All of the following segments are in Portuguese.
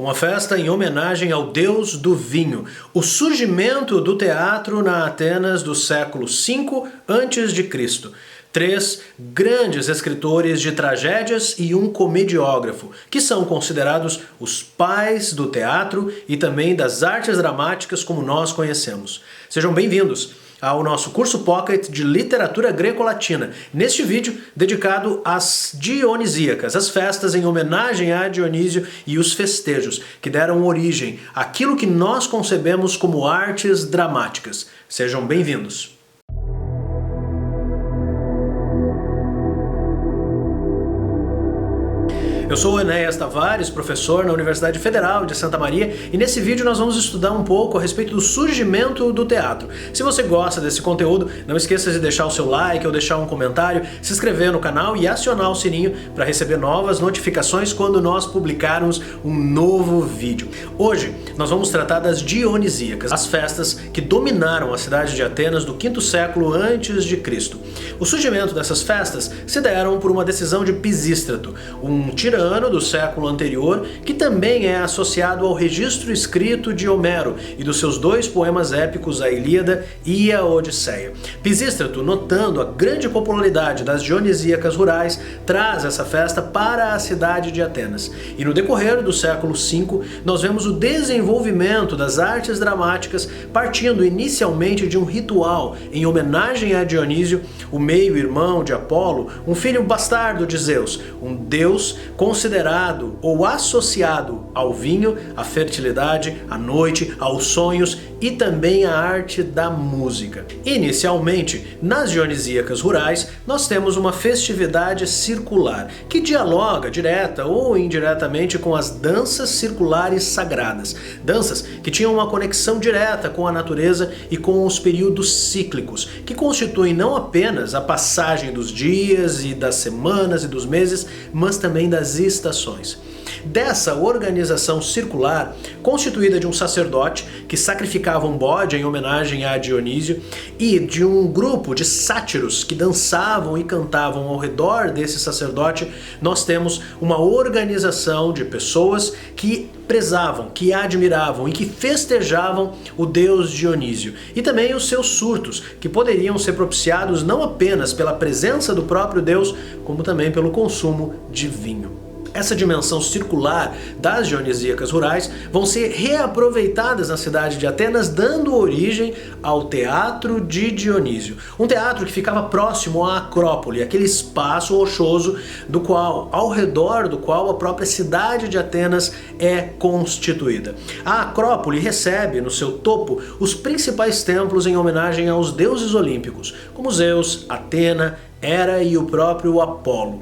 uma festa em homenagem ao deus do vinho, o surgimento do teatro na Atenas do século V a.C., 3 grandes escritores de tragédias e um comediógrafo, que são considerados os pais do teatro e também das artes dramáticas como nós conhecemos. Sejam bem-vindos ao nosso curso Pocket de Literatura Greco-Latina, neste vídeo dedicado às Dionisíacas, as festas em homenagem a Dionísio e os festejos que deram origem àquilo que nós concebemos como artes dramáticas. Sejam bem-vindos! Eu sou o Enéas Tavares, professor na Universidade Federal de Santa Maria, e nesse vídeo nós vamos estudar um pouco a respeito do surgimento do teatro. Se você gosta desse conteúdo, não esqueça de deixar o seu like ou deixar um comentário, se inscrever no canal e acionar o sininho para receber novas notificações quando nós publicarmos um novo vídeo. Hoje nós vamos tratar das Dionisíacas, as festas que dominaram a cidade de Atenas do V século a.C. O surgimento dessas festas se deram por uma decisão de Pisístrato, um tirano do século anterior, que também é associado ao registro escrito de Homero e dos seus 2 poemas épicos, a Ilíada e a Odisseia. Pisístrato, notando a grande popularidade das Dionisíacas rurais, traz essa festa para a cidade de Atenas. E no decorrer do século V, nós vemos o desenvolvimento das artes dramáticas, partindo inicialmente de um ritual em homenagem a Dionísio, o meio-irmão de Apolo, um filho bastardo de Zeus, um deus considerado ou associado ao vinho, à fertilidade, à noite, aos sonhos e também à arte da música. Inicialmente, nas Dionisíacas rurais, nós temos uma festividade circular, que dialoga direta ou indiretamente com as danças circulares sagradas. Danças que tinham uma conexão direta com a natureza e com os períodos cíclicos, que constituem não apenas a passagem dos dias e das semanas e dos meses, mas também das estações. Dessa organização circular, constituída de um sacerdote que sacrificava um bode em homenagem a Dionísio e de um grupo de sátiros que dançavam e cantavam ao redor desse sacerdote, nós temos uma organização de pessoas que prezavam, que admiravam e que festejavam o deus Dionísio e também os seus surtos, que poderiam ser propiciados não apenas pela presença do próprio deus, como também pelo consumo de vinho. Essa dimensão circular das Dionisíacas rurais vão ser reaproveitadas na cidade de Atenas, dando origem ao Teatro de Dionísio. Um teatro que ficava próximo à Acrópole, aquele espaço rochoso ao redor do qual a própria cidade de Atenas é constituída. A Acrópole recebe no seu topo os principais templos em homenagem aos deuses olímpicos, como Zeus, Atena, Hera e o próprio Apolo.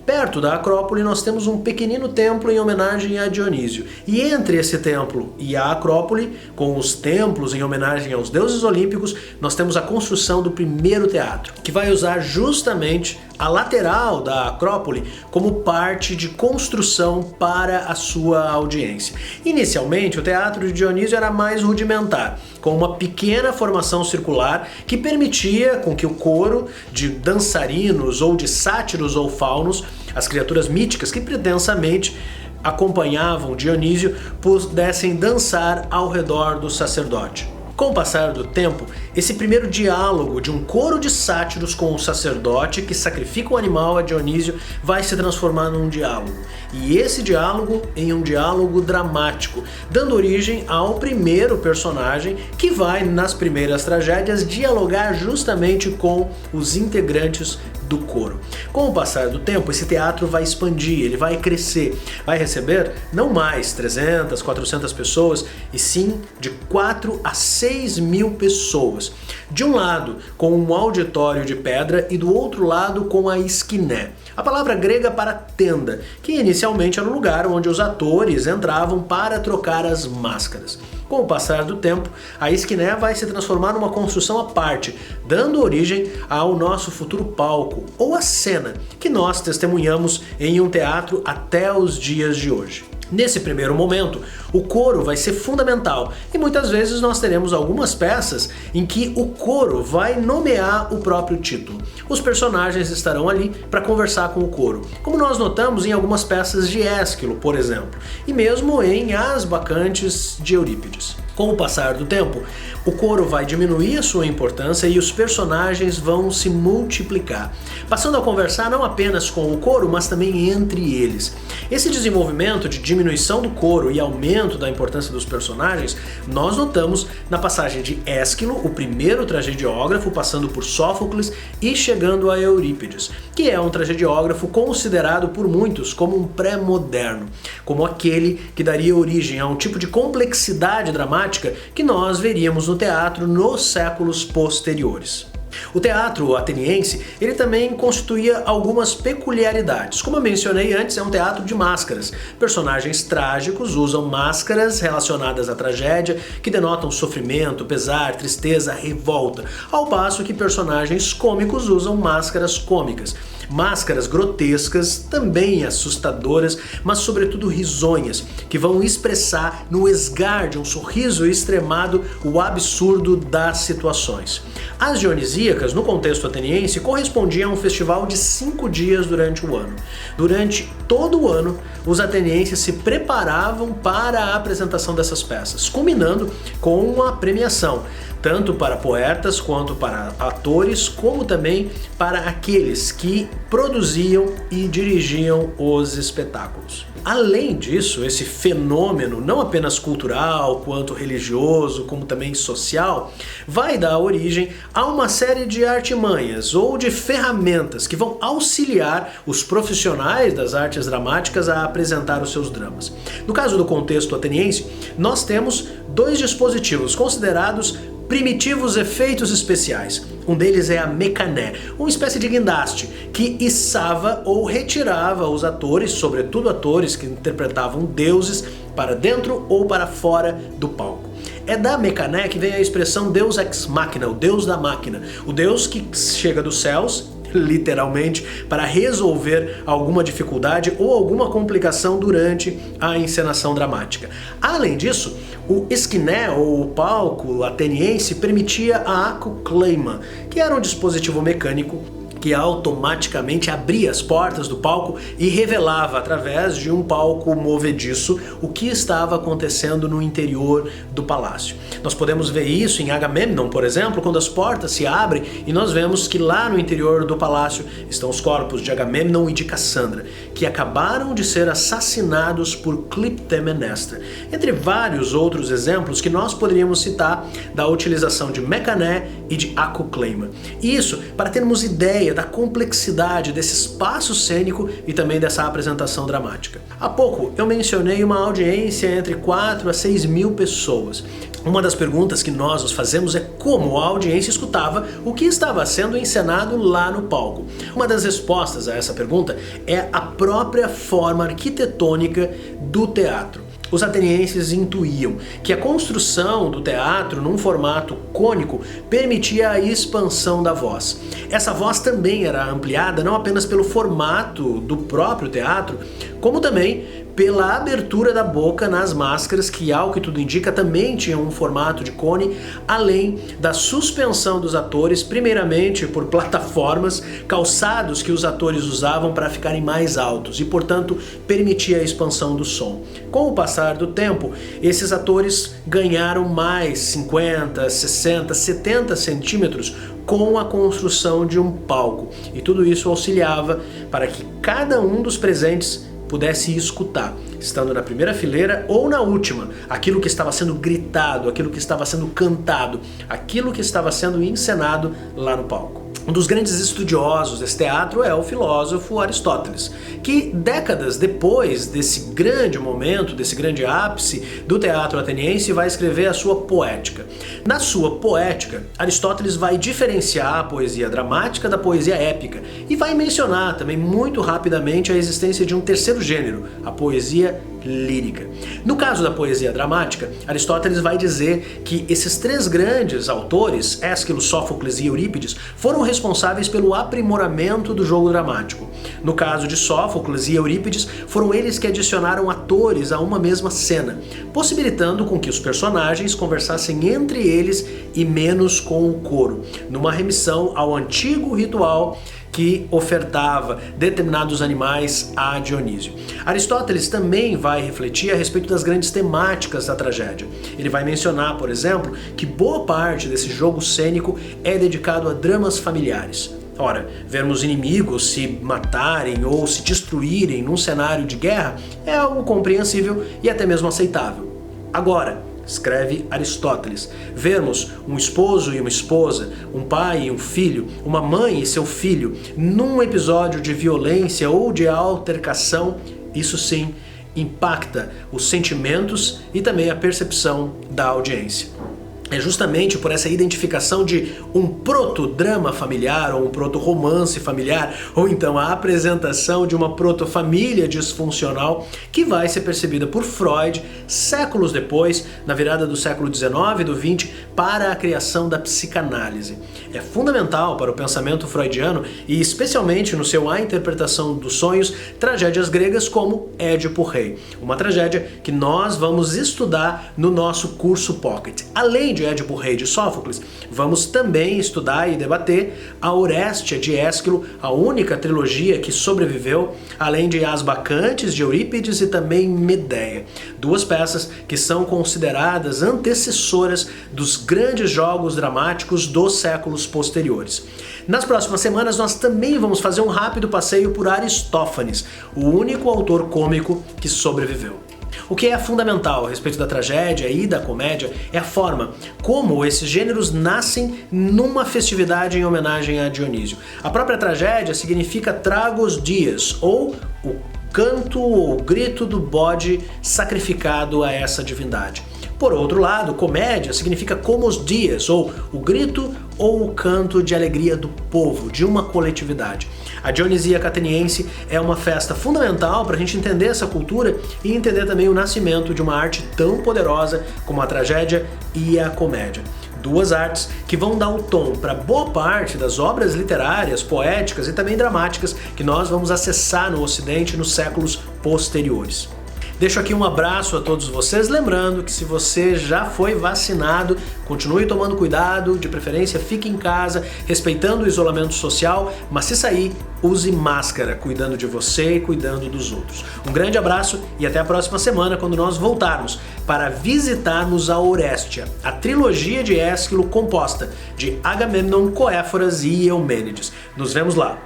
Perto da Acrópole nós temos um pequenino templo em homenagem a Dionísio. E entre esse templo e a Acrópole, com os templos em homenagem aos deuses olímpicos, nós temos a construção do primeiro teatro, que vai usar justamente a lateral da Acrópole como parte de construção para a sua audiência. Inicialmente, o teatro de Dionísio era mais rudimentar, com uma pequena formação circular que permitia com que o coro de dançarinos ou de sátiros ou faunos, as criaturas míticas que pretensamente acompanhavam Dionísio, pudessem dançar ao redor do sacerdote. Com o passar do tempo, esse primeiro diálogo de um coro de sátiros com o sacerdote que sacrifica um animal a Dionísio vai se transformar num diálogo. E esse diálogo em um diálogo dramático, dando origem ao primeiro personagem que vai, nas primeiras tragédias, dialogar justamente com os integrantes do coro. Com o passar do tempo, esse teatro vai expandir, ele vai crescer, vai receber não mais 300, 400 pessoas, e sim de 4 a 6 mil pessoas. De um lado, com um auditório de pedra e do outro lado com a esquiné. A palavra grega para tenda, que inicialmente era o lugar onde os atores entravam para trocar as máscaras. Com o passar do tempo, a esquiné vai se transformar numa construção à parte, dando origem ao nosso futuro palco, ou a cena, que nós testemunhamos em um teatro até os dias de hoje. Nesse primeiro momento, o coro vai ser fundamental e muitas vezes nós teremos algumas peças em que o coro vai nomear o próprio título. Os personagens estarão ali para conversar com o coro, como nós notamos em algumas peças de Ésquilo, por exemplo, e mesmo em As Bacantes de Eurípides. Com o passar do tempo, o coro vai diminuir a sua importância e os personagens vão se multiplicar, passando a conversar não apenas com o coro, mas também entre eles. Esse desenvolvimento de diminuição do coro e aumento da importância dos personagens, nós notamos na passagem de Ésquilo, o primeiro tragediógrafo, passando por Sófocles e chegando a Eurípides, que é um tragediógrafo considerado por muitos como um pré-moderno, como aquele que daria origem a um tipo de complexidade dramática que nós veríamos no teatro nos séculos posteriores. O teatro ateniense, ele também constituía algumas peculiaridades. Como eu mencionei antes, é um teatro de máscaras. Personagens trágicos usam máscaras relacionadas à tragédia, que denotam sofrimento, pesar, tristeza, revolta, ao passo que personagens cômicos usam máscaras cômicas. Máscaras grotescas, também assustadoras, mas sobretudo risonhas, que vão expressar no esgar de um sorriso extremado o absurdo das situações. As dionisíacas, no contexto ateniense, correspondiam a um festival de 5 dias durante o ano. Durante todo o ano, os atenienses se preparavam para a apresentação dessas peças, culminando com a premiação, tanto para poetas quanto para atores, como também para aqueles que produziam e dirigiam os espetáculos. Além disso, esse fenômeno, não apenas cultural, quanto religioso, como também social, vai dar origem a uma série de artimanhas ou de ferramentas que vão auxiliar os profissionais das artes dramáticas a apresentar os seus dramas. No caso do contexto ateniense, nós temos 2 dispositivos considerados primitivos efeitos especiais. Um deles é a mekané, uma espécie de guindaste que içava ou retirava os atores, sobretudo atores que interpretavam deuses, para dentro ou para fora do palco. É da mekané que vem a expressão Deus ex machina, o Deus da máquina, o Deus que chega dos céus, literalmente, para resolver alguma dificuldade ou alguma complicação durante a encenação dramática. Além disso, o esquiné, ou o palco ateniense, permitia a acocleima, que era um dispositivo mecânico que automaticamente abria as portas do palco e revelava, através de um palco movediço, o que estava acontecendo no interior do palácio. Nós podemos ver isso em Agamemnon, por exemplo, quando as portas se abrem e nós vemos que lá no interior do palácio estão os corpos de Agamemnon e de Cassandra, que acabaram de ser assassinados por Clitemnestra, entre vários outros exemplos que nós poderíamos citar da utilização de mekané e de acocleima. Isso para termos ideia da complexidade desse espaço cênico e também dessa apresentação dramática. Há pouco eu mencionei uma audiência entre 4 a 6 mil pessoas. Uma das perguntas que nós nos fazemos é como a audiência escutava o que estava sendo encenado lá no palco. Uma das respostas a essa pergunta é a própria forma arquitetônica do teatro. Os atenienses intuíam que a construção do teatro num formato cônico permitia a expansão da voz. Essa voz também era ampliada não apenas pelo formato do próprio teatro, como também pela abertura da boca nas máscaras, que, ao que tudo indica, também tinham um formato de cone, além da suspensão dos atores, primeiramente por plataformas, calçados que os atores usavam para ficarem mais altos e, portanto, permitia a expansão do som. Com o passar do tempo, esses atores ganharam mais 50, 60, 70 centímetros com a construção de um palco, e tudo isso auxiliava para que cada um dos presentes pudesse escutar, estando na primeira fileira ou na última, aquilo que estava sendo gritado, aquilo que estava sendo cantado, aquilo que estava sendo encenado lá no palco. Um dos grandes estudiosos desse teatro é o filósofo Aristóteles, que décadas depois desse grande momento, desse grande ápice do teatro ateniense, vai escrever a sua Poética. Na sua Poética, Aristóteles vai diferenciar a poesia dramática da poesia épica e vai mencionar também muito rapidamente a existência de um terceiro gênero, a poesia lírica. No caso da poesia dramática, Aristóteles vai dizer que esses três grandes autores, Ésquilo, Sófocles e Eurípides, foram responsáveis pelo aprimoramento do jogo dramático. No caso de Sófocles e Eurípides, foram eles que adicionaram atores a uma mesma cena, possibilitando com que os personagens conversassem entre eles e menos com o coro, numa remissão ao antigo ritual que ofertava determinados animais a Dionísio. Aristóteles também vai refletir a respeito das grandes temáticas da tragédia. Ele vai mencionar, por exemplo, que boa parte desse jogo cênico é dedicado a dramas familiares. Ora, vermos inimigos se matarem ou se destruírem num cenário de guerra é algo compreensível e até mesmo aceitável. Agora, escreve Aristóteles, vermos um esposo e uma esposa, um pai e um filho, uma mãe e seu filho, num episódio de violência ou de altercação, isso sim impacta os sentimentos e também a percepção da audiência. É justamente por essa identificação de um proto-drama familiar ou um proto-romance familiar, ou então a apresentação de uma proto-família disfuncional que vai ser percebida por Freud séculos depois, na virada do século XIX e do XX, para a criação da psicanálise. É fundamental para o pensamento freudiano e especialmente no seu A Interpretação dos Sonhos, tragédias gregas como Édipo Rei, uma tragédia que nós vamos estudar no nosso curso Pocket. Além de Édipo Rei de Sófocles, vamos também estudar e debater a Orestia de Ésquilo, a única trilogia que sobreviveu, além de As Bacantes de Eurípides e também Medeia, duas peças que são consideradas antecessoras dos grandes jogos dramáticos dos séculos posteriores. Nas próximas semanas nós também vamos fazer um rápido passeio por Aristófanes, o único autor cômico que sobreviveu. O que é fundamental a respeito da tragédia e da comédia é a forma como esses gêneros nascem numa festividade em homenagem a Dionísio. A própria tragédia significa tragos dias, ou o canto ou grito do bode sacrificado a essa divindade. Por outro lado, comédia significa comos dias, ou o grito ou o canto de alegria do povo, de uma coletividade. A Dionisíaca ateniense é uma festa fundamental para a gente entender essa cultura e entender também o nascimento de uma arte tão poderosa como a tragédia e a comédia. Duas artes que vão dar o tom para boa parte das obras literárias, poéticas e também dramáticas que nós vamos acessar no Ocidente nos séculos posteriores. Deixo aqui um abraço a todos vocês, lembrando que se você já foi vacinado, continue tomando cuidado, de preferência fique em casa, respeitando o isolamento social, mas se sair, use máscara, cuidando de você e cuidando dos outros. Um grande abraço e até a próxima semana, quando nós voltarmos para visitarmos a Orestia, a trilogia de Ésquilo composta de Agamemnon, Coéforas e Eumênides. Nos vemos lá!